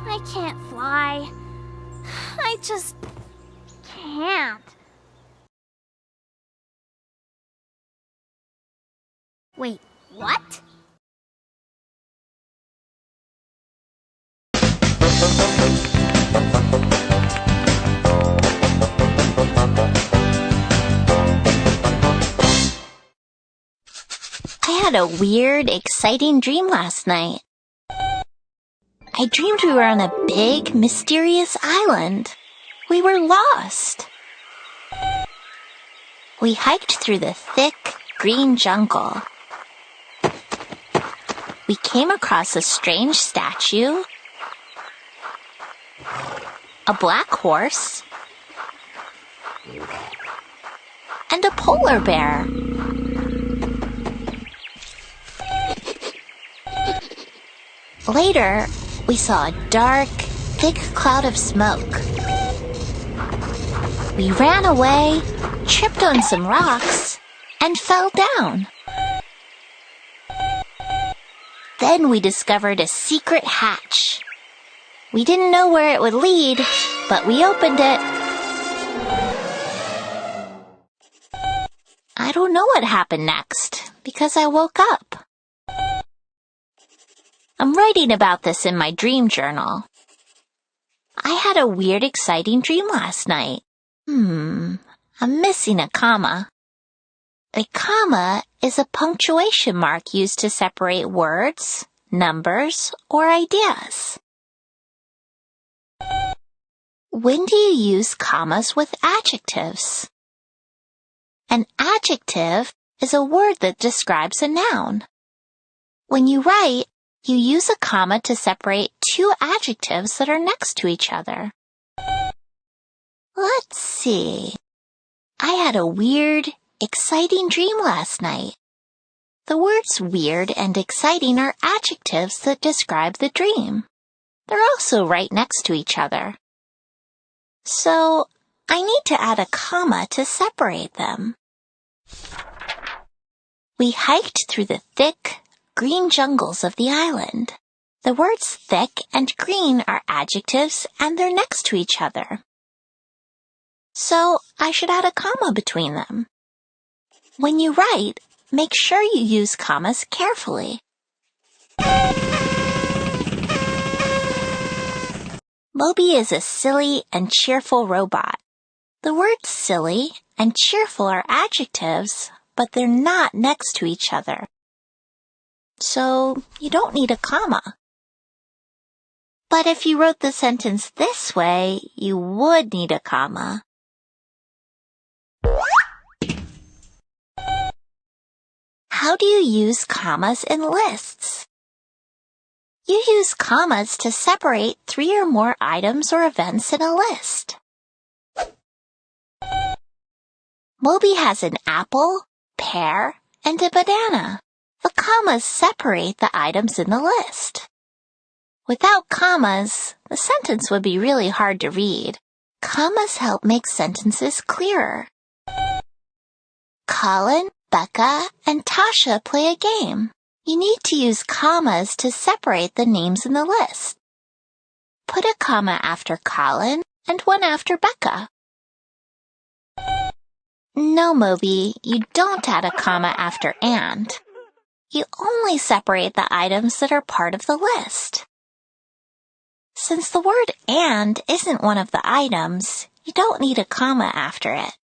I can't fly. I just can't. Wait, what? I had a weird, exciting dream last night. I dreamed we were on a big, mysterious island. We were lost. We hiked through the thick, green jungle. We came across a strange statue, a black horse, and a polar bear. Later, we saw a dark, thick cloud of smoke. We ran away, tripped on some rocks, and fell down. Then we discovered a secret hatch. We didn't know where it would lead, but we opened it. I don't know what happened next, because I woke up. I'm writing about this in my dream journal. I had a weird, exciting dream last night. I'm missing a comma. A comma is a punctuation mark used to separate words, numbers, or ideas. When do you use commas with adjectives? An adjective is a word that describes a noun. When you write, you use a comma to separate two adjectives that are next to each other. Let's see. I had a weird, exciting dream last night. The words weird and exciting are adjectives that describe the dream. They're also right next to each other. So, I need to add a comma to separate them. We hiked through the thick, green jungles of the island. The words thick and green are adjectives and they're next to each other. So I should add a comma between them. When you write, make sure you use commas carefully. Moby is a silly and cheerful robot. The words silly and cheerful are adjectives, but they're not next to each other. So you don't need a comma. But if you wrote the sentence this way, you would need a comma. How do you use commas in lists? You use commas to separate 3 or more items or events in a list. Moby has an apple, pear, and a banana. The commas separate the items in the list. Without commas, the sentence would be really hard to read. Commas help make sentences clearer. Colin, Becca, and Tasha play a game. You need to use commas to separate the names in the list. Put a comma after Colin and one after Becca. No, Moby, you don't add a comma after and. You only separate the items that are part of the list. Since the word and isn't one of the items, you don't need a comma after it.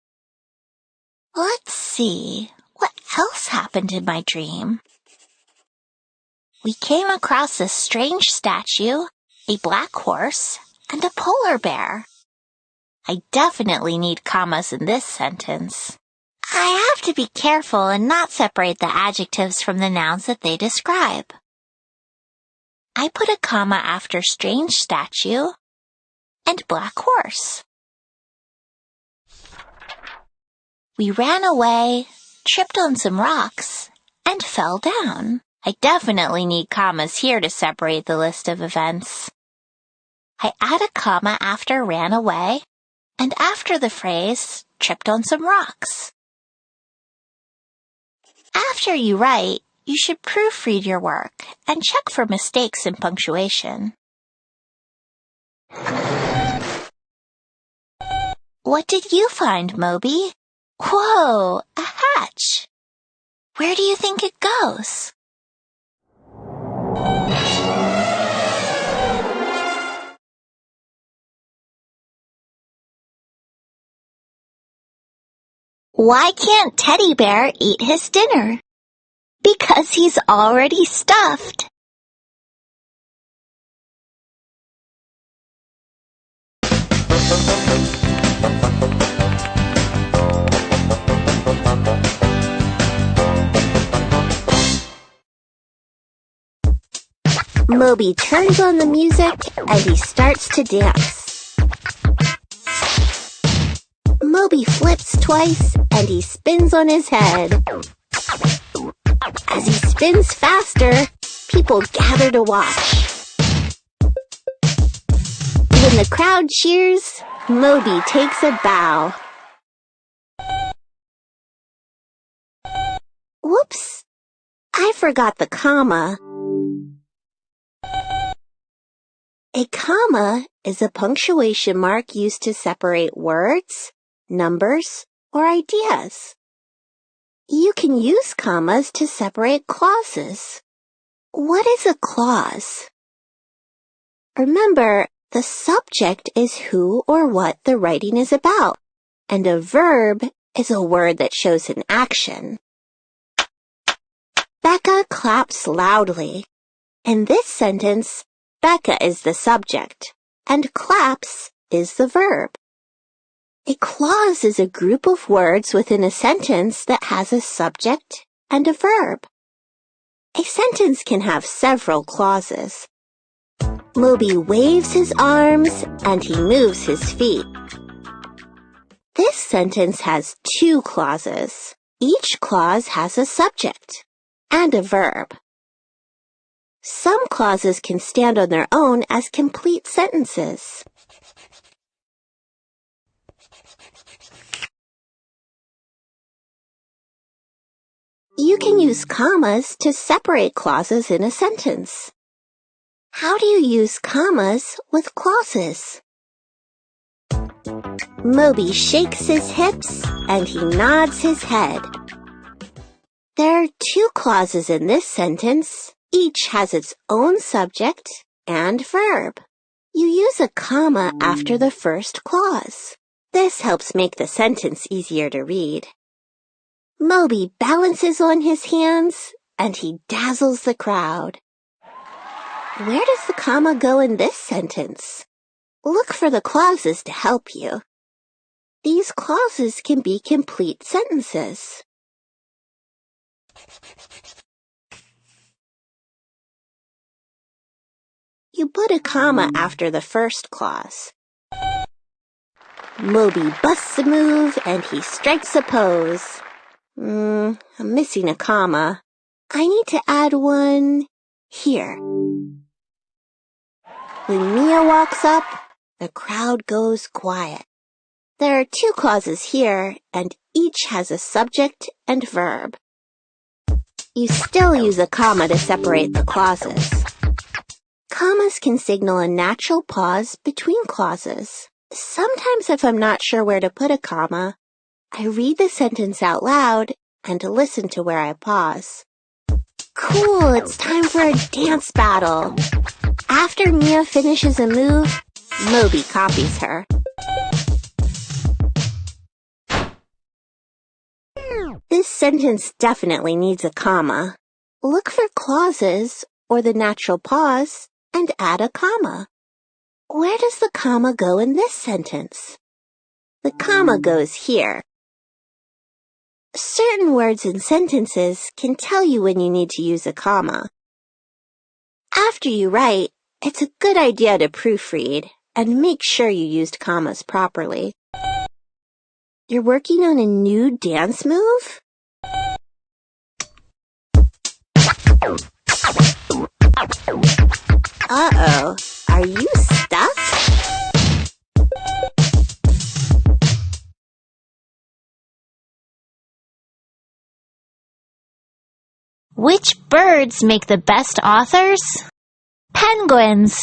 Let's see, what else happened in my dream? We came across a strange statue, a black horse, and a polar bear. I definitely need commas in this sentence. I have to be careful and not separate the adjectives from the nouns that they describe. I put a comma after strange statue and black horse. We ran away, tripped on some rocks, and fell down. I definitely need commas here to separate the list of events. I add a comma after ran away and after the phrase tripped on some rocks. After you write, you should proofread your work and check for mistakes in punctuation. What did you find, Moby? Whoa, a hatch! Where do you think it goes? Why can't Teddy Bear eat his dinner? Because he's already stuffed. Moby turns on the music and he starts to dance. Moby flips twice and he spins on his head. As he spins faster, people gather to watch. When the crowd cheers, Moby takes a bow. Whoops! I forgot the comma. A comma is a punctuation mark used to separate words, numbers, or ideas. You can use commas to separate clauses. What is a clause? Remember, the subject is who or what the writing is about, and a verb is a word that shows an action. Becca claps loudly. In this sentence, Becca is the subject, and claps is the verb. A clause is a group of words within a sentence that has a subject and a verb. A sentence can have several clauses. Moby waves his arms and he moves his feet. This sentence has 2 clauses. Each clause has a subject and a verb. Some clauses can stand on their own as complete sentences. You can use commas to separate clauses in a sentence. How do you use commas with clauses? Moby shakes his hips and he nods his head. There are 2 clauses in this sentence. Each has its own subject and verb. You use a comma after the first clause. This helps make the sentence easier to read. Moby balances on his hands and he dazzles the crowd. Where does the comma go in this sentence? Look for the clauses to help you. These clauses can be complete sentences. You put a comma after the first clause. Moby busts a move and he strikes a pose. I'm missing a comma. I need to add one here. When Mia walks up, the crowd goes quiet. There are 2 clauses here, and each has a subject and verb. You still use a comma to separate the clauses. Commas can signal a natural pause between clauses. Sometimes if I'm not sure where to put a comma, I read the sentence out loud and listen to where I pause. Cool, it's time for a dance battle. After Mia finishes a move, Moby copies her. This sentence definitely needs a comma. Look for clauses or the natural pause and add a comma. Where does the comma go in this sentence? The comma goes here. Certain words and sentences can tell you when you need to use a comma. After you write, it's a good idea to proofread and make sure you used commas properly. You're working on a new dance move? Uh-oh, are you stuck? Which birds make the best authors? Penguins.